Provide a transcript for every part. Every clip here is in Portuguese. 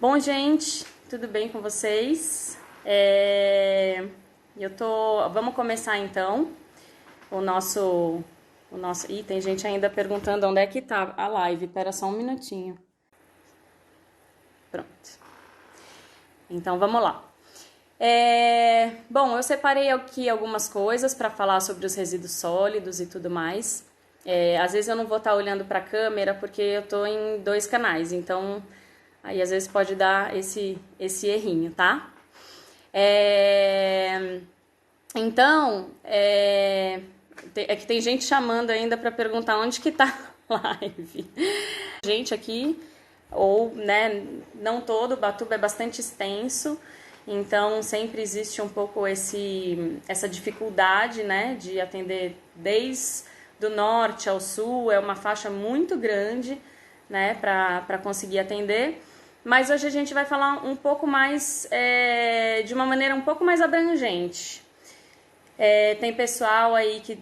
Bom, gente, tudo bem com vocês? Vamos começar então o nosso. Ih, tem gente ainda perguntando onde é que tá a live. Espera só um minutinho. Pronto. Então vamos lá. Bom, eu separei aqui algumas coisas para falar sobre os resíduos sólidos e tudo mais. Às vezes eu não vou estar olhando para a câmera porque eu estou em 2 canais, então aí às vezes pode dar esse errinho, tá? Então, é que tem gente chamando ainda para perguntar onde que tá a live. Gente aqui, ou, né, não todo, o Batuba é bastante extenso, então sempre existe um pouco essa dificuldade, né, de atender desde do norte ao sul, é uma faixa muito grande, né, para conseguir atender. Mas hoje a gente vai falar um pouco mais, de uma maneira um pouco mais abrangente. Tem pessoal aí que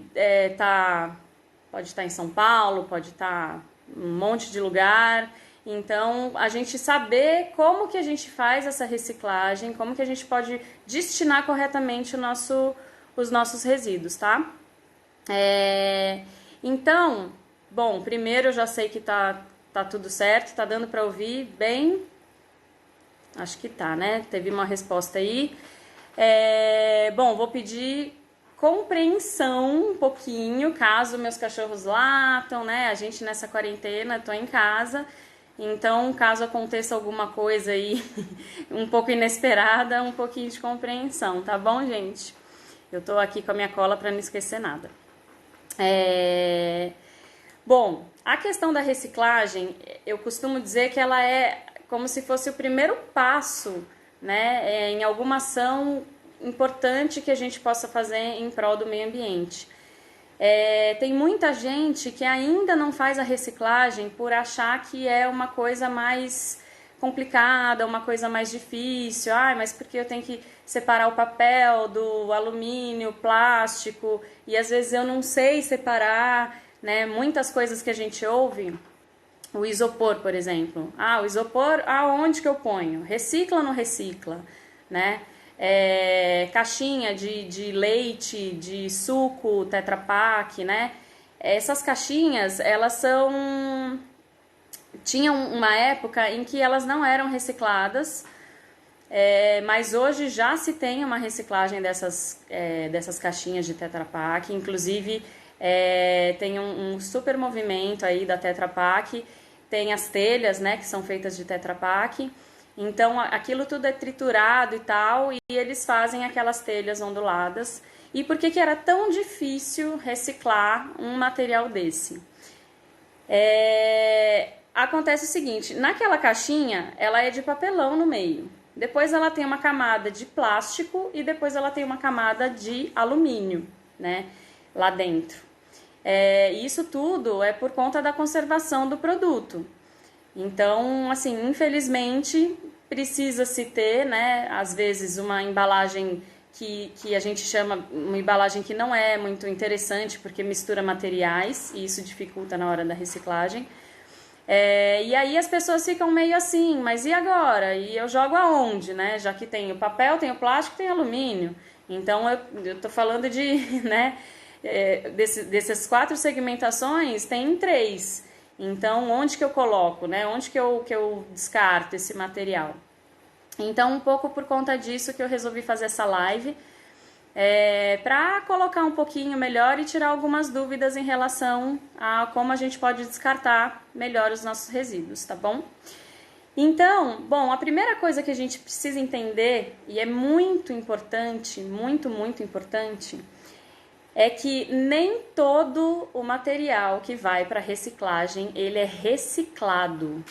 pode estar em São Paulo, pode estar em um monte de lugar. Então, a gente saber como que a gente faz essa reciclagem, como que a gente pode destinar corretamente os nossos resíduos, tá? Então, bom, primeiro eu já sei que tá tudo certo, tá dando para ouvir bem. Acho que tá, né? Teve uma resposta aí. Bom, vou pedir compreensão um pouquinho, caso meus cachorros latam, né? A gente nessa quarentena, tô em casa. Então, caso aconteça alguma coisa aí um pouco inesperada, um pouquinho de compreensão, tá bom, gente? Eu tô aqui com a minha cola para não esquecer nada. Bom, a questão da reciclagem, eu costumo dizer que ela é como se fosse o primeiro passo, né, em alguma ação importante que a gente possa fazer em prol do meio ambiente. Tem muita gente que ainda não faz a reciclagem por achar que é uma coisa mais complicada, uma coisa mais difícil. Mas porque eu tenho que separar o papel do alumínio, plástico, e às vezes eu não sei separar, né? Muitas coisas que a gente ouve, o isopor, por exemplo. O isopor, aonde que eu ponho? Recicla ou não recicla, né? Caixinha de leite, de suco, Tetra Pak, né? Essas caixinhas, elas tinham uma época em que elas não eram recicladas, mas hoje já se tem uma reciclagem dessas caixinhas de Tetra Pak. Inclusive, tem um super movimento aí da Tetra Pak. Tem as telhas, né, que são feitas de Tetra Pak. Então, aquilo tudo é triturado e tal, e eles fazem aquelas telhas onduladas. E por que era tão difícil reciclar um material desse? Acontece o seguinte, naquela caixinha, ela é de papelão no meio. Depois ela tem uma camada de plástico e depois ela tem uma camada de alumínio, né, lá dentro. Isso tudo é por conta da conservação do produto. Então, assim, infelizmente, precisa-se ter, né, às vezes uma embalagem que a gente chama uma embalagem que não é muito interessante, porque mistura materiais, e isso dificulta na hora da reciclagem. E aí as pessoas ficam meio assim, mas e agora? E eu jogo aonde, né? Já que tem o papel, tem o plástico, tem alumínio. Então, eu tô falando de, né, dessas 4 segmentações, tem 3. Então, onde que eu coloco, né? Onde que eu descarto esse material? Então, um pouco por conta disso que eu resolvi fazer essa live, para colocar um pouquinho melhor e tirar algumas dúvidas em relação a como a gente pode descartar melhor os nossos resíduos, tá bom? Então, bom, a primeira coisa que a gente precisa entender, e é muito importante, muito, muito importante, é que nem todo o material que vai para reciclagem, ele é reciclado,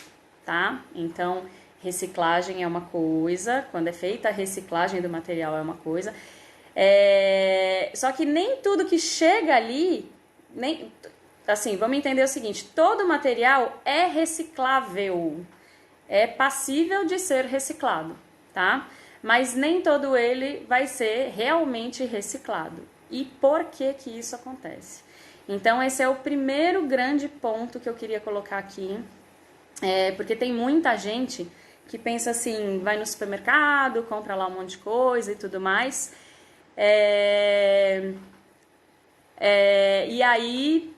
tá? Então, reciclagem é uma coisa, quando é feita a reciclagem do material é uma coisa, só que nem tudo que chega ali, assim, vamos entender o seguinte, todo material é reciclável, é passível de ser reciclado, tá? Mas nem todo ele vai ser realmente reciclado. E por que que isso acontece? Então, esse é o primeiro grande ponto que eu queria colocar aqui, porque tem muita gente que pensa assim, vai no supermercado, compra lá um monte de coisa e tudo mais. E aí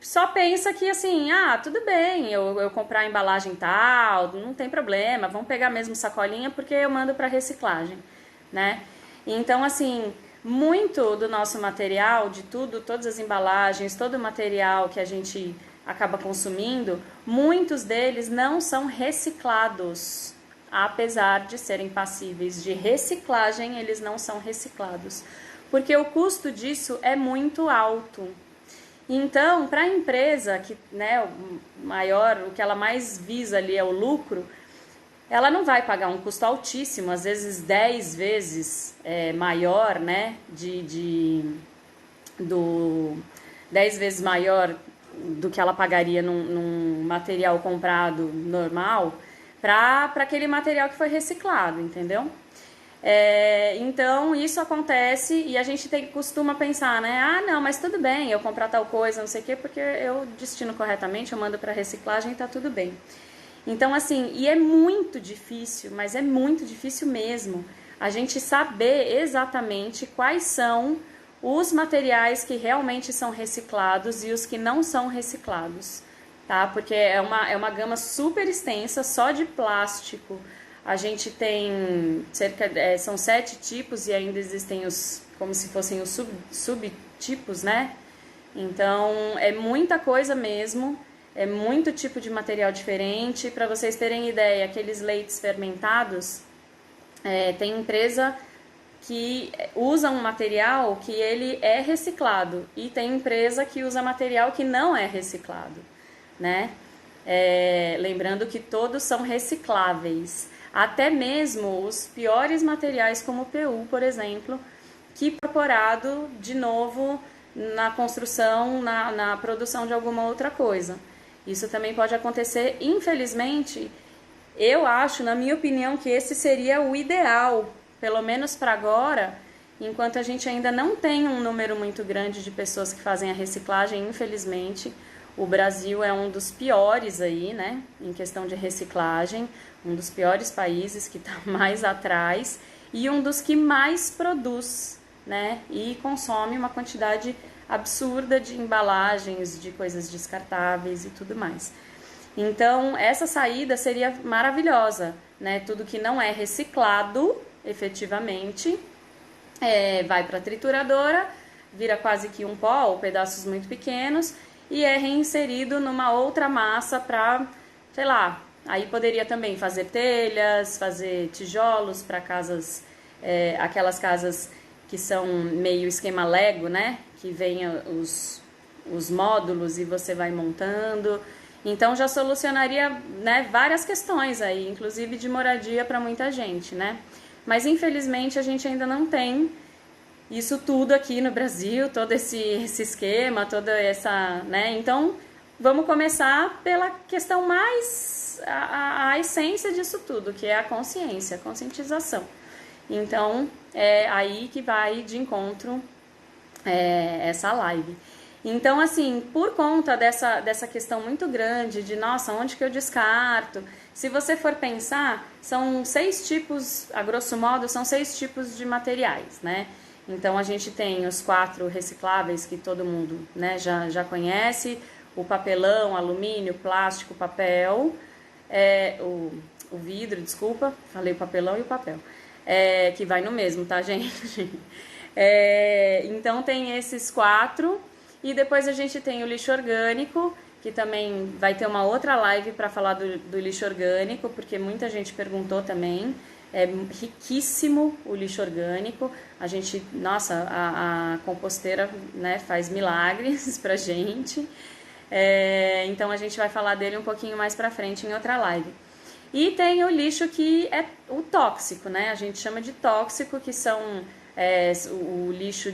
só pensa que assim, tudo bem, eu comprar a embalagem tal, não tem problema, vamos pegar mesmo sacolinha porque eu mando para reciclagem, né? Então, assim, muito do nosso material, de tudo, todas as embalagens, todo o material que a gente acaba consumindo, muitos deles não são reciclados. Apesar de serem passíveis de reciclagem, eles não são reciclados, porque o custo disso é muito alto. Então, para a empresa, que, né, o que ela mais visa ali é o lucro, ela não vai pagar um custo altíssimo, às vezes 10 vezes maior, né, 10 vezes maior do que ela pagaria num material comprado normal, para aquele material que foi reciclado, entendeu? Então isso acontece e a gente costuma pensar, né? Não, mas tudo bem, eu comprar tal coisa, não sei o quê, porque eu destino corretamente, eu mando para reciclagem e tá tudo bem. Então, assim, e é muito difícil, mas é muito difícil mesmo, a gente saber exatamente quais são os materiais que realmente são reciclados e os que não são reciclados, tá? Porque é uma gama super extensa só de plástico. A gente tem são 7 tipos e ainda existem como se fossem os subtipos, né? Então, é muita coisa mesmo, é muito tipo de material diferente. Para vocês terem ideia, aqueles leites fermentados, tem empresa que usa um material que ele é reciclado e tem empresa que usa material que não é reciclado, né? Lembrando que todos são recicláveis. Até mesmo os piores materiais como o PU, por exemplo, que é incorporado de novo na construção, na produção de alguma outra coisa. Isso também pode acontecer, infelizmente. Eu acho, na minha opinião, que esse seria o ideal, pelo menos para agora, enquanto a gente ainda não tem um número muito grande de pessoas que fazem a reciclagem, infelizmente. O Brasil é um dos piores aí, né, em questão de reciclagem, um dos piores países que está mais atrás e um dos que mais produz, né, e consome uma quantidade absurda de embalagens, de coisas descartáveis e tudo mais. Então, essa saída seria maravilhosa, né, tudo que não é reciclado, efetivamente, vai para a trituradora, vira quase que um pó ou pedaços muito pequenos, e é reinserido numa outra massa para, sei lá, aí poderia também fazer telhas, fazer tijolos para casas, aquelas casas que são meio esquema Lego, né? Que vem os módulos e você vai montando. Então já solucionaria, né, várias questões aí, inclusive de moradia para muita gente, né? Mas infelizmente a gente ainda não tem isso tudo aqui no Brasil, todo esse esquema, toda essa, né? Então, vamos começar pela questão mais, a essência disso tudo, que é a consciência, a conscientização. Então, é aí que vai de encontro essa live. Então, assim, por conta dessa questão muito grande de, nossa, onde que eu descarto? Se você for pensar, são 6 tipos, a grosso modo, são 6 tipos de materiais, né? Então, a gente tem os 4 recicláveis que todo mundo, né, já conhece, o papelão, alumínio, plástico, papel, o vidro, desculpa, falei o papelão e o papel, que vai no mesmo, tá, gente? Então, tem esses 4, e depois a gente tem o lixo orgânico, que também vai ter uma outra live para falar do lixo orgânico, porque muita gente perguntou também. É riquíssimo o lixo orgânico. A gente, nossa, a composteira, né, faz milagres pra gente. Então a gente vai falar dele um pouquinho mais pra frente em outra live. E tem o lixo que é o tóxico, né? A gente chama de tóxico, que são o lixo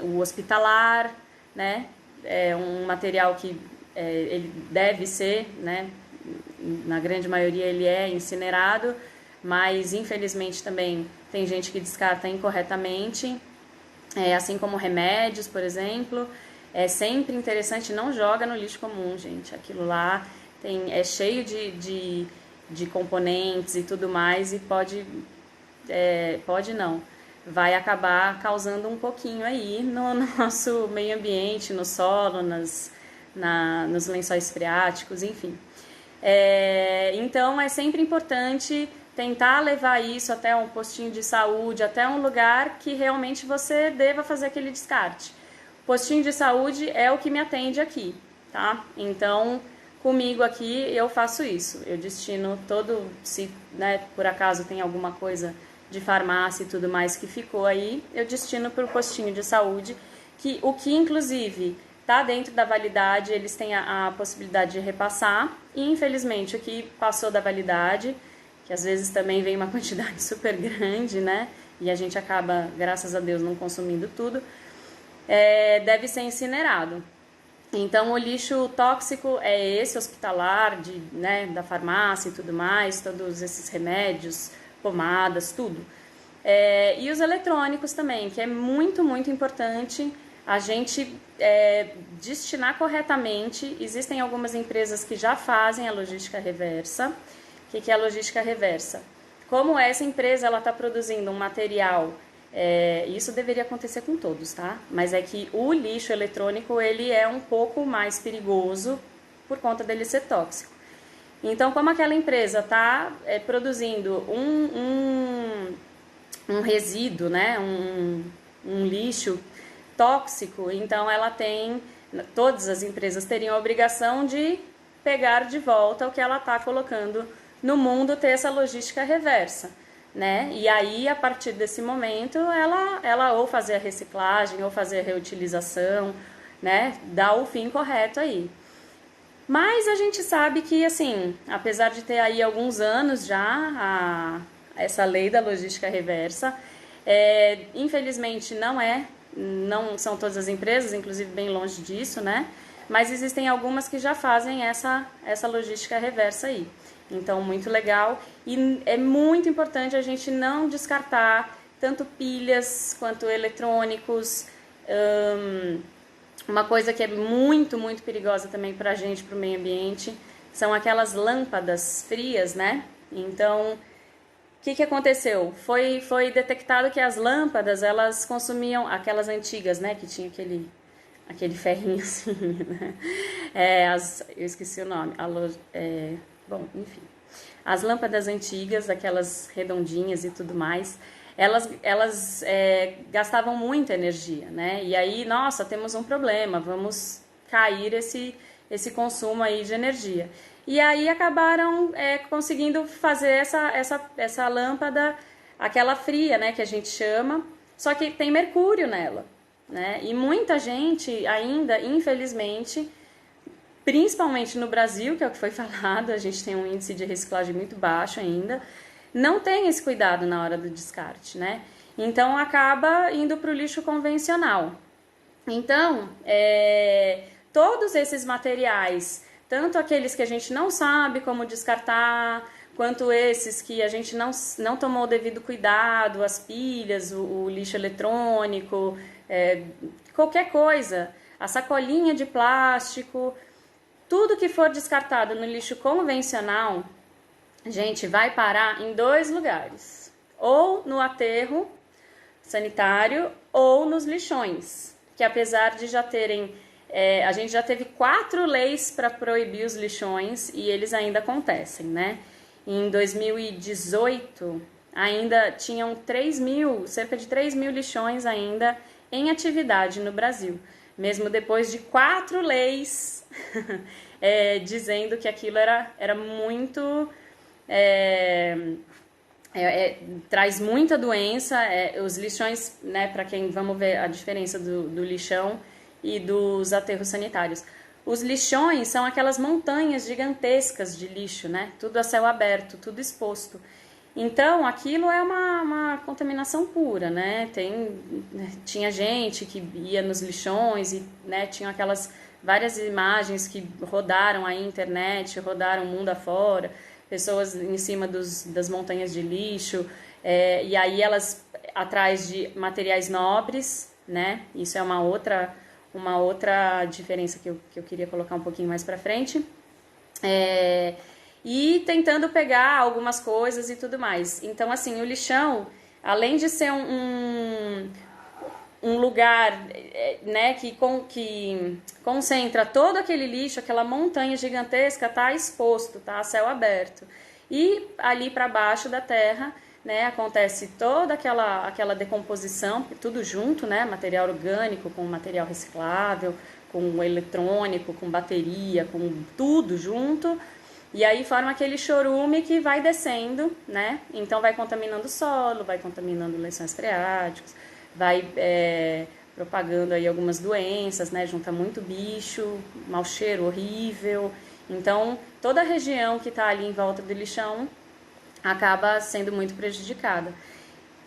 o hospitalar, né? É um material que ele deve ser, né? Na grande maioria ele é incinerado, mas infelizmente também tem gente que descarta incorretamente, assim como remédios, por exemplo. É sempre interessante, não joga no lixo comum, gente. Aquilo lá é cheio de de componentes e tudo mais, e pode não, vai acabar causando um pouquinho aí no nosso meio ambiente, no solo, nos lençóis freáticos, enfim. Então é sempre importante tentar levar isso até um postinho de saúde, até um lugar que realmente você deva fazer aquele descarte. O postinho de saúde é o que me atende aqui, tá? Então, comigo aqui eu faço isso. Eu destino se, né, por acaso tem alguma coisa de farmácia e tudo mais que ficou aí, eu destino para o postinho de saúde, o que inclusive está dentro da validade, eles têm a possibilidade de repassar, e infelizmente o que passou da validade, que às vezes também vem uma quantidade super grande, né, e a gente acaba, graças a Deus, não consumindo tudo, deve ser incinerado. Então, o lixo tóxico é esse hospitalar, né, da farmácia e tudo mais, todos esses remédios, pomadas, tudo. E os eletrônicos também, que é muito, muito importante a gente destinar corretamente. Existem algumas empresas que já fazem a logística reversa. O que é a logística reversa? Como essa empresa está produzindo um material, isso deveria acontecer com todos, tá? Mas é que o lixo eletrônico ele é um pouco mais perigoso por conta dele ser tóxico. Então, como aquela empresa está produzindo um resíduo, né, um lixo tóxico, então todas as empresas teriam a obrigação de pegar de volta o que ela está colocando no mundo, ter essa logística reversa, né? E aí, a partir desse momento, ela ou fazer a reciclagem, ou fazer a reutilização, né? Dar o fim correto aí. Mas a gente sabe que, assim, apesar de ter aí alguns anos já essa lei da logística reversa, infelizmente não são todas as empresas, inclusive bem longe disso, né? Mas existem algumas que já fazem essa logística reversa aí. Então, muito legal. E é muito importante a gente não descartar tanto pilhas quanto eletrônicos. Uma coisa que é muito, muito perigosa também pra gente, pro meio ambiente, são aquelas lâmpadas frias, né? Então, o que aconteceu? Foi detectado que as lâmpadas, elas consumiam, aquelas antigas, né? Que tinha aquele ferrinho assim, né? Eu esqueci o nome. Bom, enfim. As lâmpadas antigas, aquelas redondinhas e tudo mais, elas gastavam muita energia, né? E aí, nossa, temos um problema, vamos cair esse consumo aí de energia. E aí acabaram conseguindo fazer essa lâmpada, aquela fria, né, que a gente chama, só que tem mercúrio nela, né? E muita gente ainda, infelizmente, principalmente no Brasil, que é o que foi falado, a gente tem um índice de reciclagem muito baixo ainda, não tem esse cuidado na hora do descarte, né? Então acaba indo para o lixo convencional. Então, todos esses materiais, tanto aqueles que a gente não sabe como descartar, quanto esses que a gente não tomou o devido cuidado, as pilhas, o lixo eletrônico, qualquer coisa, a sacolinha de plástico, tudo que for descartado no lixo convencional, gente, vai parar em 2 lugares. Ou no aterro sanitário ou nos lixões. Que apesar de já terem... a gente já teve 4 leis para proibir os lixões e eles ainda acontecem, né? Em 2018, ainda tinham cerca de 3 mil lixões ainda em atividade no Brasil. Mesmo depois de 4 leis dizendo que aquilo era muito... traz muita doença. Os lixões, né, para quem, vamos ver a diferença do lixão e dos aterros sanitários. Os lixões são aquelas montanhas gigantescas de lixo, né, tudo a céu aberto, tudo exposto. Então, aquilo é uma contaminação pura, né? Tinha gente que ia nos lixões e, né, tinha aquelas várias imagens que rodaram a internet, rodaram o mundo afora, pessoas em cima das montanhas de lixo, e aí elas atrás de materiais nobres, né? Isso é uma outra diferença que eu queria colocar um pouquinho mais para frente. e tentando pegar algumas coisas e tudo mais. Então, assim, o lixão, além de ser um lugar, né, que concentra todo aquele lixo, aquela montanha gigantesca, tá exposto, tá a céu aberto. E ali para baixo da terra, né, acontece toda aquela decomposição, tudo junto, né, material orgânico com material reciclável, com eletrônico, com bateria, com tudo junto. E aí forma aquele chorume que vai descendo, né? Então vai contaminando o solo, vai contaminando lençóis freáticos, vai propagando aí algumas doenças, né? Junta muito bicho, mau cheiro horrível. Então toda a região que está ali em volta do lixão acaba sendo muito prejudicada.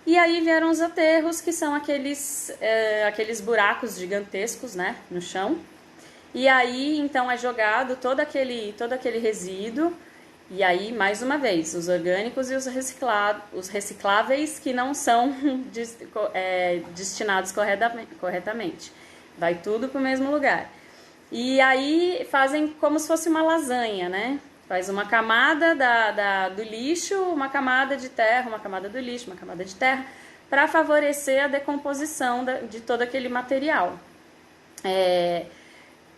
E aí vieram os aterros, que são aqueles buracos gigantescos, né, no chão. E aí, então, é jogado todo aquele resíduo. E aí, mais uma vez, os orgânicos e os recicláveis que não são destinados corretamente. Vai tudo para o mesmo lugar. E aí, fazem como se fosse uma lasanha, né? Faz uma camada do lixo, uma camada de terra, uma camada do lixo, uma camada de terra, para favorecer a decomposição de todo aquele material.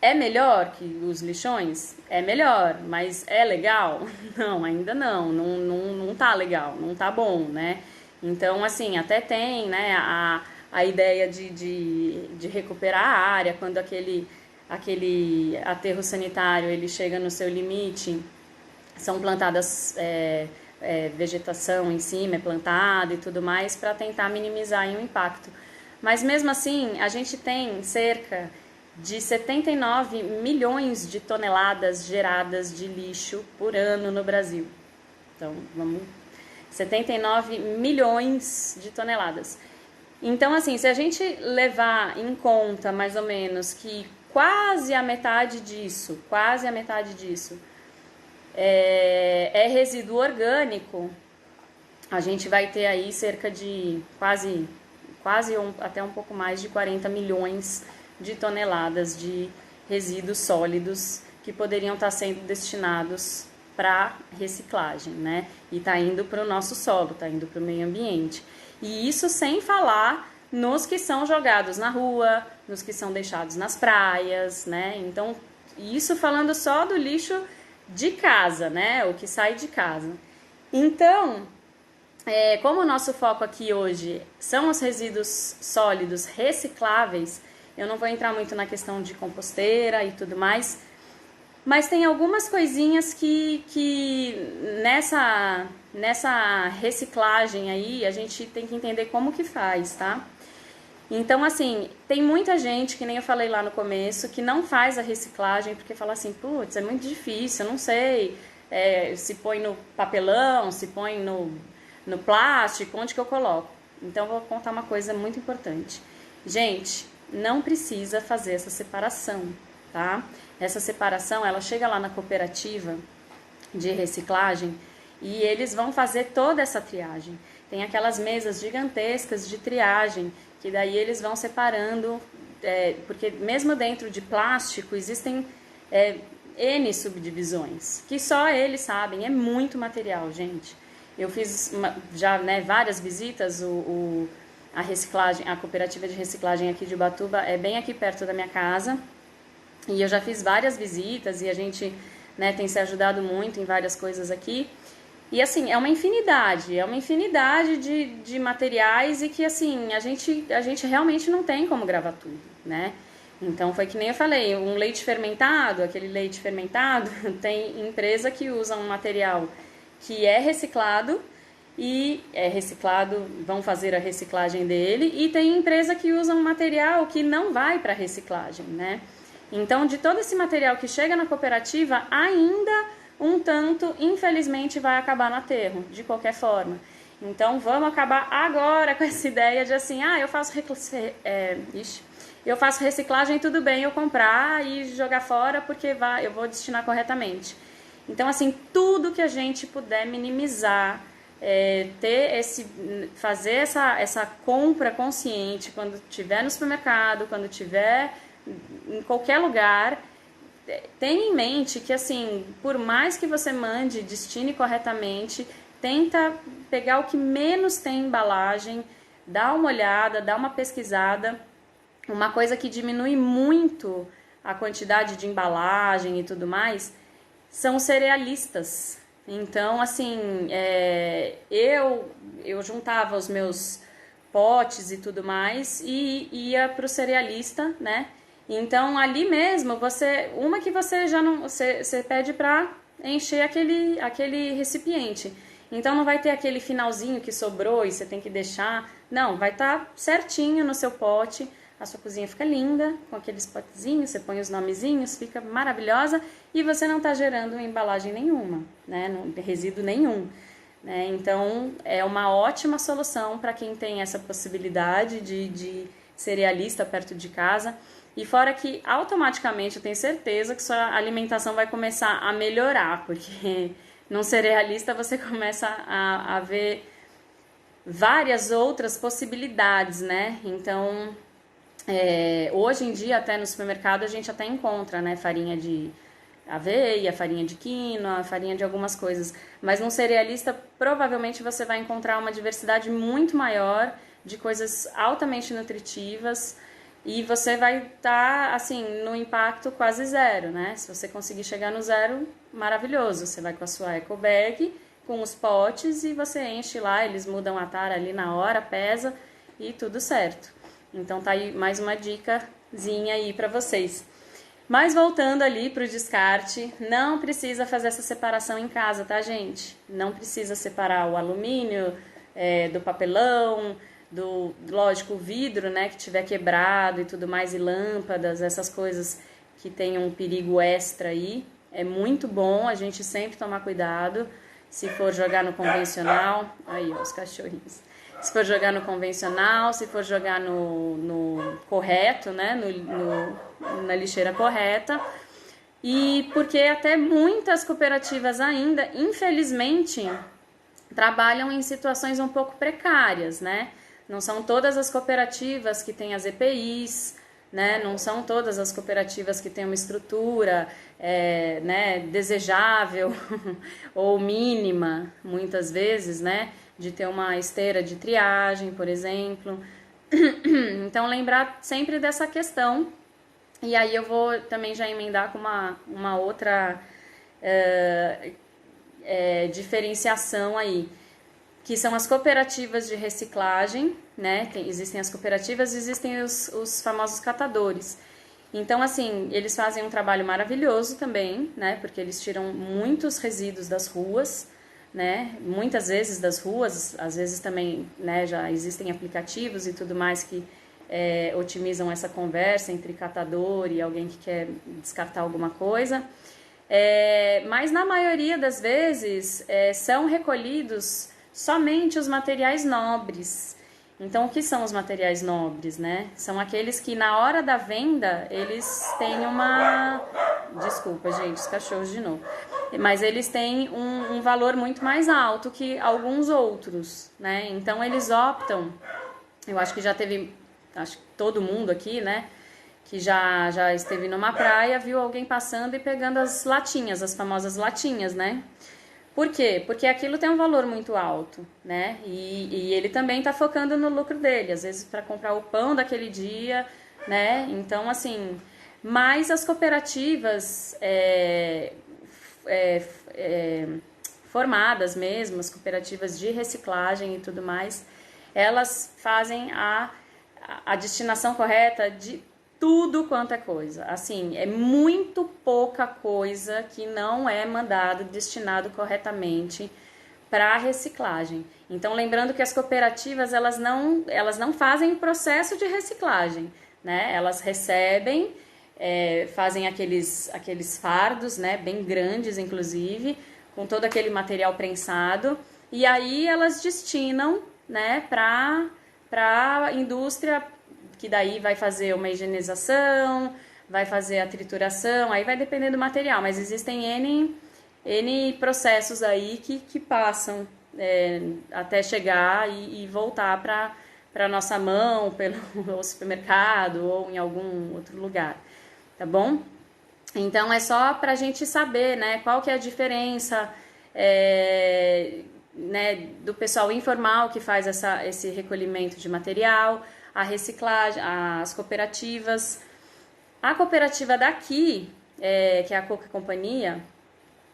É melhor que os lixões? É melhor, mas é legal? Não, ainda não. Não tá legal, não tá bom, né? Então, assim, até tem, né, a ideia de recuperar a área quando aquele aterro sanitário ele chega no seu limite, são plantadas vegetação em cima, é plantada e tudo mais para tentar minimizar o impacto. Mas mesmo assim, a gente tem cerca de 79 milhões de toneladas geradas de lixo por ano no Brasil. Então, 79 milhões de toneladas. Então, assim, se a gente levar em conta mais ou menos que quase a metade disso é resíduo orgânico, a gente vai ter aí cerca de quase até um pouco mais de 40 milhões de toneladas de resíduos sólidos que poderiam estar sendo destinados para reciclagem, né? E está indo para o nosso solo, está indo para o meio ambiente. E isso sem falar nos que são jogados na rua, nos que são deixados nas praias, né? Então, isso falando só do lixo de casa, né? O que sai de casa. Então, como o nosso foco aqui hoje são os resíduos sólidos recicláveis, eu não vou entrar muito na questão de composteira e tudo mais, mas tem algumas coisinhas que nessa reciclagem aí a gente tem que entender como que faz, tá? Então, assim, tem muita gente, que nem eu falei lá no começo, que não faz a reciclagem porque fala assim, putz, é muito difícil, eu não sei, se põe no papelão, se põe no plástico, onde que eu coloco? Então, eu vou contar uma coisa muito importante. Gente, não precisa fazer essa separação, tá? Essa separação, ela chega lá na cooperativa de reciclagem e eles vão fazer toda essa triagem. Tem aquelas mesas gigantescas de triagem, que daí eles vão separando, porque mesmo dentro de plástico existem N subdivisões, que só eles sabem, é muito material, gente. Eu fiz já várias visitas, a reciclagem, a cooperativa de reciclagem aqui de Ubatuba é bem aqui perto da minha casa, e eu já fiz várias visitas e a gente tem se ajudado muito em várias coisas aqui. E assim, é uma infinidade de materiais e que assim, a gente realmente não tem como gravar tudo, né? Então foi que nem eu falei, um leite fermentado, aquele leite fermentado, tem empresa que usa um material que é reciclado, vão fazer a reciclagem dele, e tem empresa que usa um material que não vai para reciclagem, né? Então, de todo esse material que chega na cooperativa, ainda um tanto, infelizmente, vai acabar no aterro, de qualquer forma. Então, vamos acabar agora com essa ideia de assim, eu faço reciclagem, tudo bem eu comprar e jogar fora porque eu vou destinar corretamente. Então, assim, tudo que a gente puder minimizar, fazer essa compra consciente quando estiver no supermercado, quando estiver em qualquer lugar, tenha em mente que, assim, por mais que você mande, destine corretamente, tenta pegar o que menos tem embalagem, dá uma olhada, dá uma pesquisada. Uma coisa que diminui muito a quantidade de embalagem e tudo mais são os cerealistas. Então, assim, eu juntava os meus potes e tudo mais e ia pro cerealista, né? Então, ali mesmo, uma que você já não, você pede para encher aquele recipiente. Então, não vai ter aquele finalzinho que sobrou e você tem que deixar. Não, vai estar certinho no seu pote. A sua cozinha fica linda, com aqueles potezinhos, você põe os nomezinhos, fica maravilhosa e você não está gerando embalagem nenhuma, né? Resíduo nenhum. Né? Então, é uma ótima solução para quem tem essa possibilidade de cerealista perto de casa. E fora que automaticamente eu tenho certeza que sua alimentação vai começar a melhorar, porque num cerealista você começa a ver várias outras possibilidades, né? Então, hoje em dia, até no supermercado, a gente até encontra, né, farinha de aveia, farinha de quinoa, farinha de algumas coisas. Mas num cerealista, provavelmente você vai encontrar uma diversidade muito maior de coisas altamente nutritivas e você vai estar, assim, no impacto quase zero, né? Se você conseguir chegar no zero, maravilhoso. Você vai com a sua eco bag, com os potes e você enche lá, eles mudam a tara ali na hora, pesa e tudo certo. Então tá aí mais uma dicasinha aí para vocês. Mas voltando ali pro descarte, não precisa fazer essa separação em casa, tá, gente? Não precisa separar o alumínio do papelão, lógico, o vidro, né, que tiver quebrado e tudo mais, e lâmpadas, essas coisas que tem um perigo extra aí. É muito bom a gente sempre tomar cuidado. Se for jogar no convencional, aí ó, os cachorrinhos. Se for jogar no convencional, se for jogar no correto, né, na lixeira correta. E porque até muitas cooperativas ainda, infelizmente, trabalham em situações um pouco precárias, né? Não são todas as cooperativas que têm as EPIs, né? Não são todas as cooperativas que têm uma estrutura né, desejável ou mínima, muitas vezes, né? De ter uma esteira de triagem, por exemplo. Então, lembrar sempre dessa questão. E aí eu vou também já emendar com uma outra diferenciação aí, que são as cooperativas de reciclagem, né? Existem as cooperativas e existem os famosos catadores. Então, assim, eles fazem um trabalho maravilhoso também, né? Porque eles tiram muitos resíduos das ruas, né? Muitas vezes das ruas, às vezes também, né, já existem aplicativos e tudo mais que otimizam essa conversa entre catador e alguém que quer descartar alguma coisa. Mas na maioria das vezes são recolhidos somente os materiais nobres. Então, o que são os materiais nobres, né? São aqueles que na hora da venda eles têm uma... Desculpa, gente, os cachorros de novo. Mas eles têm um valor muito mais alto que alguns outros, né? Então, eles optam... Eu acho que já teve... Acho que todo mundo aqui, né? Que já esteve numa praia, viu alguém passando e pegando as latinhas, as famosas latinhas, né? Por quê? Porque aquilo tem um valor muito alto, né? E ele também está focando no lucro dele, às vezes para comprar o pão daquele dia, né? Então, assim, mas as cooperativas formadas mesmo, as cooperativas de reciclagem e tudo mais, elas fazem a destinação correta de tudo quanto é coisa. Assim, é muito pouca coisa que não é mandado, destinado corretamente para reciclagem. Então, lembrando que as cooperativas, elas não fazem o processo de reciclagem, né? Elas recebem, fazem aqueles fardos, né? Bem grandes, inclusive, com todo aquele material prensado, e aí elas destinam, né, para a indústria, que daí vai fazer uma higienização, vai fazer a trituração, aí vai depender do material, mas existem N processos aí que passam até chegar e voltar para a nossa mão, pelo supermercado ou em algum outro lugar, tá bom? Então é só para a gente saber, né, qual que é a diferença, né, do pessoal informal que faz esse recolhimento de material, a reciclagem, as cooperativas. A cooperativa daqui, que é a Coca Companhia,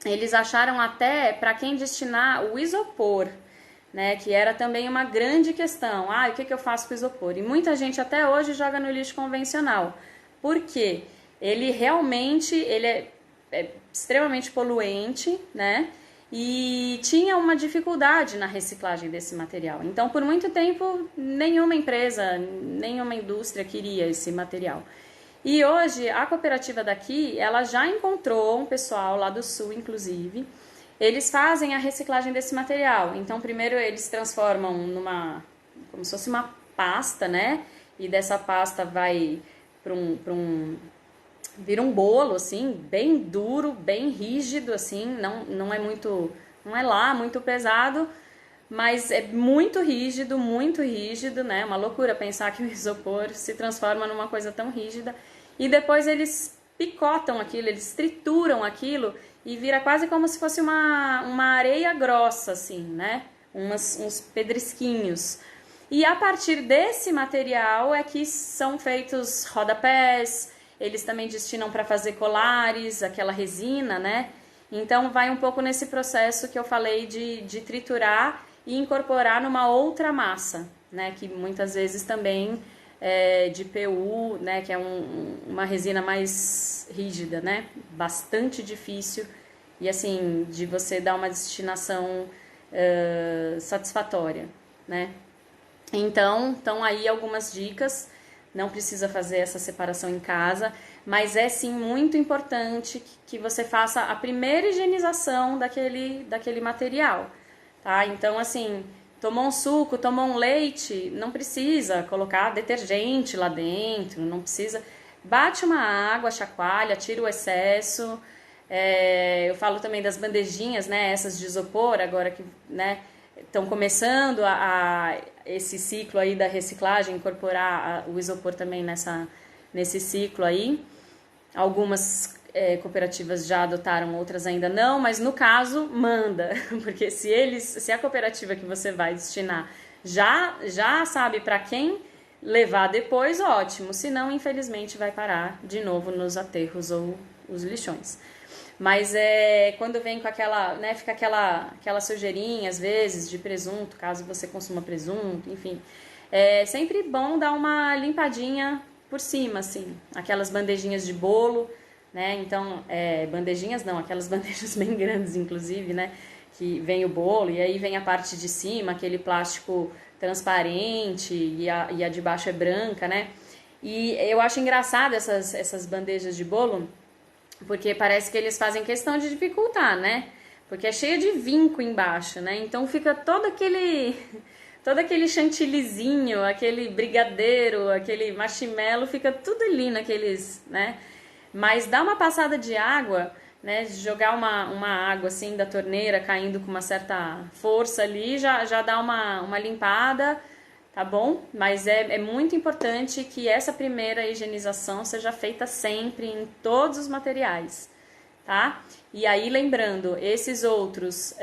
eles acharam até para quem destinar o isopor, né, que era também uma grande questão. O que eu faço com o isopor? E muita gente até hoje joga no lixo convencional. Por quê? Ele realmente é extremamente poluente, né? E tinha uma dificuldade na reciclagem desse material. Então, por muito tempo, nenhuma empresa, nenhuma indústria queria esse material. E hoje, a cooperativa daqui, ela já encontrou um pessoal lá do sul, inclusive, eles fazem a reciclagem desse material. Então, primeiro eles transformam como se fosse uma pasta, né? E dessa pasta vai vira um bolo, assim, bem duro, bem rígido, assim, não é lá muito pesado, mas é muito rígido, né? Uma loucura pensar que o isopor se transforma numa coisa tão rígida. E depois eles picotam aquilo, eles trituram aquilo e vira quase como se fosse uma areia grossa, assim, né? Uns pedrisquinhos. E a partir desse material é que são feitos rodapés, eles também destinam para fazer colares, aquela resina, né? Então vai um pouco nesse processo que eu falei de triturar e incorporar numa outra massa, né? Que muitas vezes também é de PU, né? Que é uma resina mais rígida, né? Bastante difícil e assim de você dar uma destinação satisfatória, né? Então, estão aí algumas dicas. Não precisa fazer essa separação em casa, mas é sim muito importante que você faça a primeira higienização daquele material, tá? Então, assim, tomou um suco, tomou um leite, não precisa colocar detergente lá dentro, não precisa. Bate uma água, chacoalha, tira o excesso. Eu falo também das bandejinhas, né? Essas de isopor, agora que, né? Estão começando esse ciclo aí da reciclagem, incorporar o isopor também nesse ciclo aí. Algumas cooperativas já adotaram, outras ainda não, mas no caso, manda, porque se a cooperativa que você vai destinar já sabe para quem levar depois, ótimo, senão infelizmente vai parar de novo nos aterros ou os lixões. Mas quando vem com aquela, né, fica aquela sujeirinha, às vezes, de presunto, caso você consuma presunto, enfim. É sempre bom dar uma limpadinha por cima, assim. Aquelas bandejinhas de bolo, né? Então, bandejinhas não, aquelas bandejas bem grandes, inclusive, né? Que vem o bolo e aí vem a parte de cima, aquele plástico transparente e a de baixo é branca, né? E eu acho engraçado essas bandejas de bolo, porque parece que eles fazem questão de dificultar, né? Porque é cheio de vinco embaixo, né? Então fica todo aquele chantillyzinho, aquele brigadeiro, aquele marshmallow, fica tudo ali naqueles, né? Mas dá uma passada de água, né? Jogar uma água assim da torneira caindo com uma certa força ali, já dá uma limpada, tá bom? Mas é muito importante que essa primeira higienização seja feita sempre em todos os materiais, tá? E aí, lembrando, esses outros,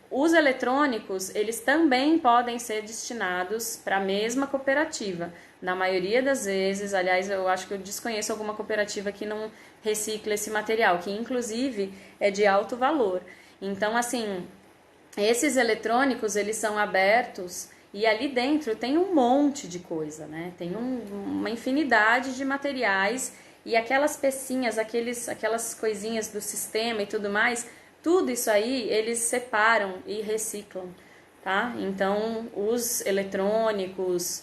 os eletrônicos, eles também podem ser destinados para a mesma cooperativa. Na maioria das vezes, aliás, eu acho que eu desconheço alguma cooperativa que não recicla esse material, que inclusive é de alto valor. Então, assim, esses eletrônicos, eles são abertos e ali dentro tem um monte de coisa, né? Tem uma infinidade de materiais e aquelas pecinhas, aquelas coisinhas do sistema e tudo mais, tudo isso aí eles separam e reciclam, tá? Então, os eletrônicos,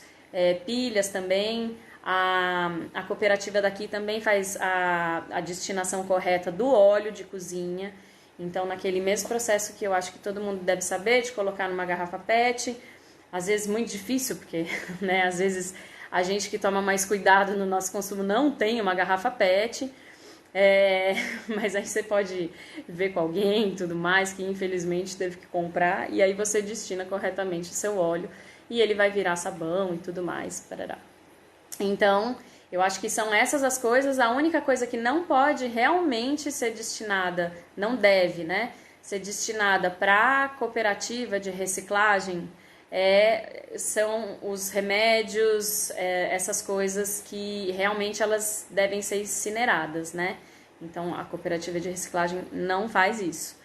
pilhas também, a cooperativa daqui também faz a destinação correta do óleo de cozinha. Então, naquele mesmo processo que eu acho que todo mundo deve saber, de colocar numa garrafa PET, às vezes muito difícil, porque, né, às vezes a gente que toma mais cuidado no nosso consumo não tem uma garrafa PET, mas aí você pode ver com alguém e tudo mais, que infelizmente teve que comprar, e aí você destina corretamente o seu óleo, e ele vai virar sabão e tudo mais, parará. Então, Eu acho que são essas as coisas. A única coisa que não pode realmente ser destinada, não deve, né, ser destinada para cooperativa de reciclagem são os remédios, essas coisas que realmente elas devem ser incineradas, né? Então a cooperativa de reciclagem não faz isso.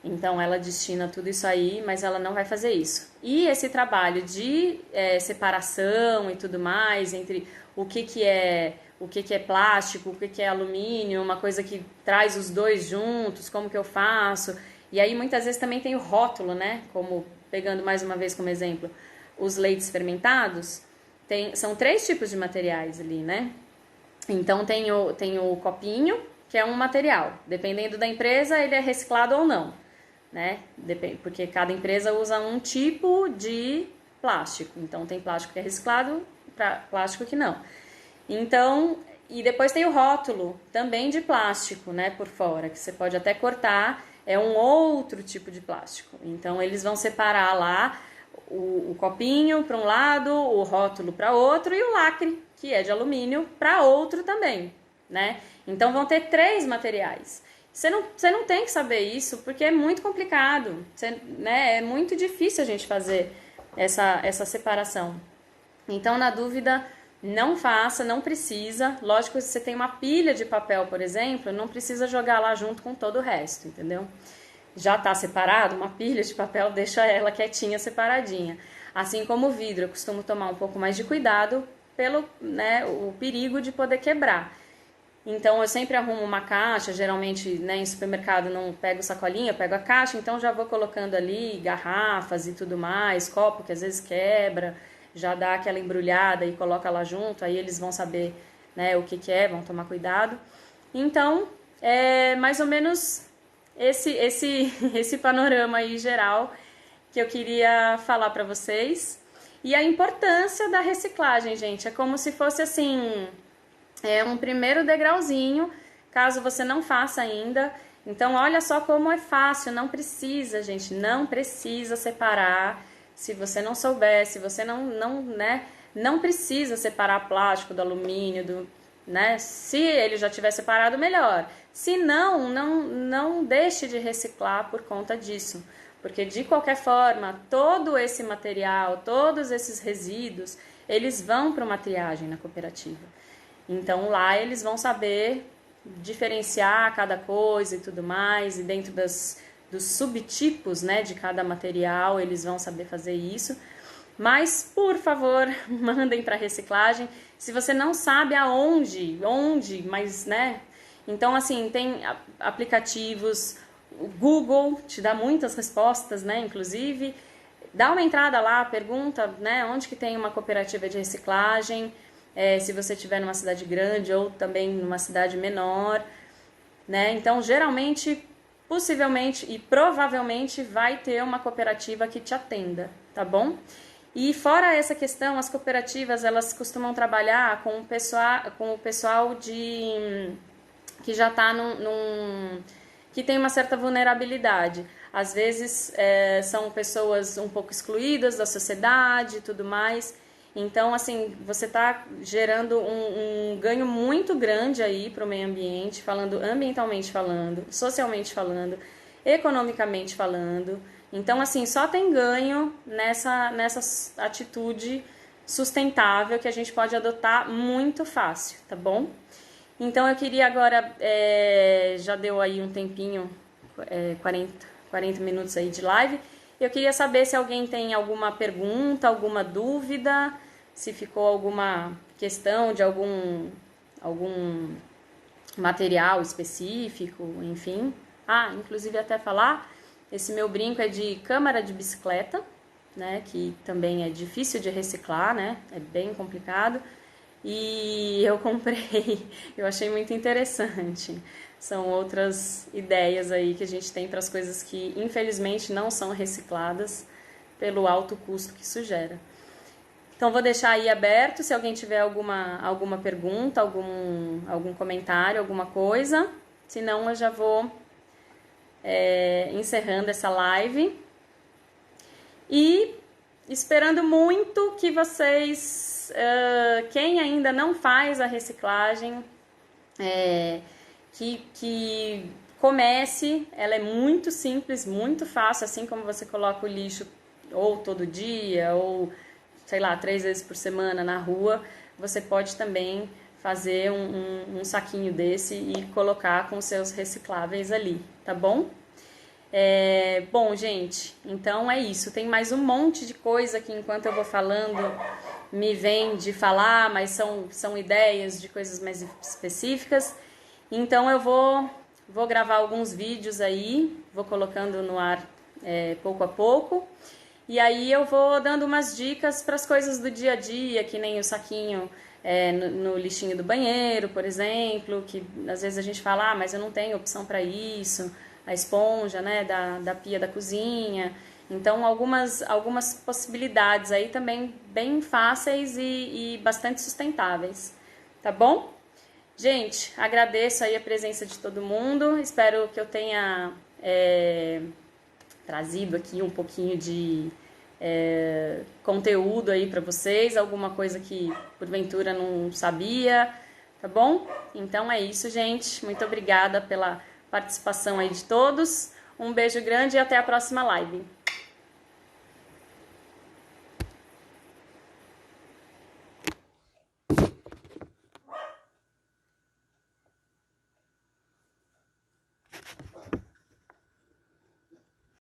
Então ela destina tudo isso aí, mas ela não vai fazer isso. E esse trabalho de separação e tudo mais entre o que é plástico, o que é alumínio, uma coisa que traz os dois juntos, como que eu faço? E aí muitas vezes também tem o rótulo, né? Como pegando mais uma vez como exemplo, os leites fermentados, são 3 tipos de materiais ali, né? Então tem o copinho, que é um material. Dependendo da empresa, ele é reciclado ou não, né? Porque cada empresa usa um tipo de plástico. Então tem plástico que é reciclado, plástico que não. Então, e depois tem o rótulo, também de plástico, né, por fora, que você pode até cortar, é um outro tipo de plástico. Então eles vão separar lá o copinho para um lado, o rótulo para outro e o lacre, que é de alumínio, para outro também, né? Então vão ter 3 materiais. Você não tem que saber isso porque é muito complicado, né? É muito difícil a gente fazer essa separação. Então, na dúvida, não faça, não precisa. Lógico que se você tem uma pilha de papel, por exemplo, não precisa jogar lá junto com todo o resto, entendeu? Já está separado, uma pilha de papel, deixa ela quietinha, separadinha. Assim como o vidro, eu costumo tomar um pouco mais de cuidado pelo, né, o perigo de poder quebrar. Então eu sempre arrumo uma caixa, geralmente, né, em supermercado não pego sacolinha, pego a caixa, então já vou colocando ali garrafas e tudo mais, copo que às vezes quebra, já dá aquela embrulhada e coloca lá junto, aí eles vão saber, né, o que é, vão tomar cuidado. Então, é mais ou menos esse panorama aí geral que eu queria falar para vocês. E a importância da reciclagem, gente, é como se fosse assim, um primeiro degrauzinho, caso você não faça ainda. Então, olha só como é fácil, não precisa, gente, não precisa separar. Se você não souber, se você não precisa separar plástico do alumínio, né? Se ele já tiver separado, melhor. Se não deixe de reciclar por conta disso. Porque, de qualquer forma, todo esse material, todos esses resíduos, eles vão para uma triagem na cooperativa. Então, lá eles vão saber diferenciar cada coisa e tudo mais, e dentro dos subtipos, né, de cada material, eles vão saber fazer isso. Mas, por favor, mandem para reciclagem. Se você não sabe onde, mas, né? Então, assim, tem aplicativos, o Google te dá muitas respostas, né? Inclusive, dá uma entrada lá, pergunta, né? Onde que tem uma cooperativa de reciclagem, se você estiver numa cidade grande ou também numa cidade menor, né? Então, geralmente, possivelmente e provavelmente vai ter uma cooperativa que te atenda, tá bom? E fora essa questão, as cooperativas, elas costumam trabalhar com o pessoal que já está que tem uma certa vulnerabilidade. Às vezes são pessoas um pouco excluídas da sociedade e tudo mais. Então, assim, você está gerando um ganho muito grande aí para o meio ambiente, ambientalmente falando, socialmente falando, economicamente falando. Então, assim, só tem ganho nessa atitude sustentável que a gente pode adotar muito fácil, tá bom? Então, eu queria agora, já deu aí um tempinho, 40 minutos aí de live, eu queria saber se alguém tem alguma pergunta, alguma dúvida, se ficou alguma questão de algum material específico, enfim. Inclusive até falar, esse meu brinco é de câmara de bicicleta, né, que também é difícil de reciclar, né, é bem complicado. E eu comprei, eu achei muito interessante. São outras ideias aí que a gente tem para as coisas que infelizmente não são recicladas pelo alto custo que isso gera. Então vou deixar aí aberto, se alguém tiver alguma pergunta, algum comentário, alguma coisa. Senão eu já vou encerrando essa live. E esperando muito que vocês, quem ainda não faz a reciclagem, que comece. Ela é muito simples, muito fácil, assim como você coloca o lixo ou todo dia, ou sei lá, 3 vezes por semana na rua, você pode também fazer um saquinho desse e colocar com seus recicláveis ali, tá bom? Bom, gente, então é isso. Tem mais um monte de coisa que enquanto eu vou falando me vem de falar, mas são ideias de coisas mais específicas. Então eu vou gravar alguns vídeos aí, vou colocando no ar pouco a pouco. E aí eu vou dando umas dicas para as coisas do dia a dia, que nem o saquinho no lixinho do banheiro, por exemplo, que às vezes a gente fala, mas eu não tenho opção para isso, a esponja, né, da pia da cozinha. Então algumas possibilidades aí também bem fáceis e bastante sustentáveis, tá bom? Gente, agradeço aí a presença de todo mundo, espero que eu tenha trazido aqui um pouquinho de conteúdo aí para vocês, alguma coisa que porventura não sabia, tá bom? Então é isso, gente. Muito obrigada pela participação aí de todos. Um beijo grande e até a próxima live.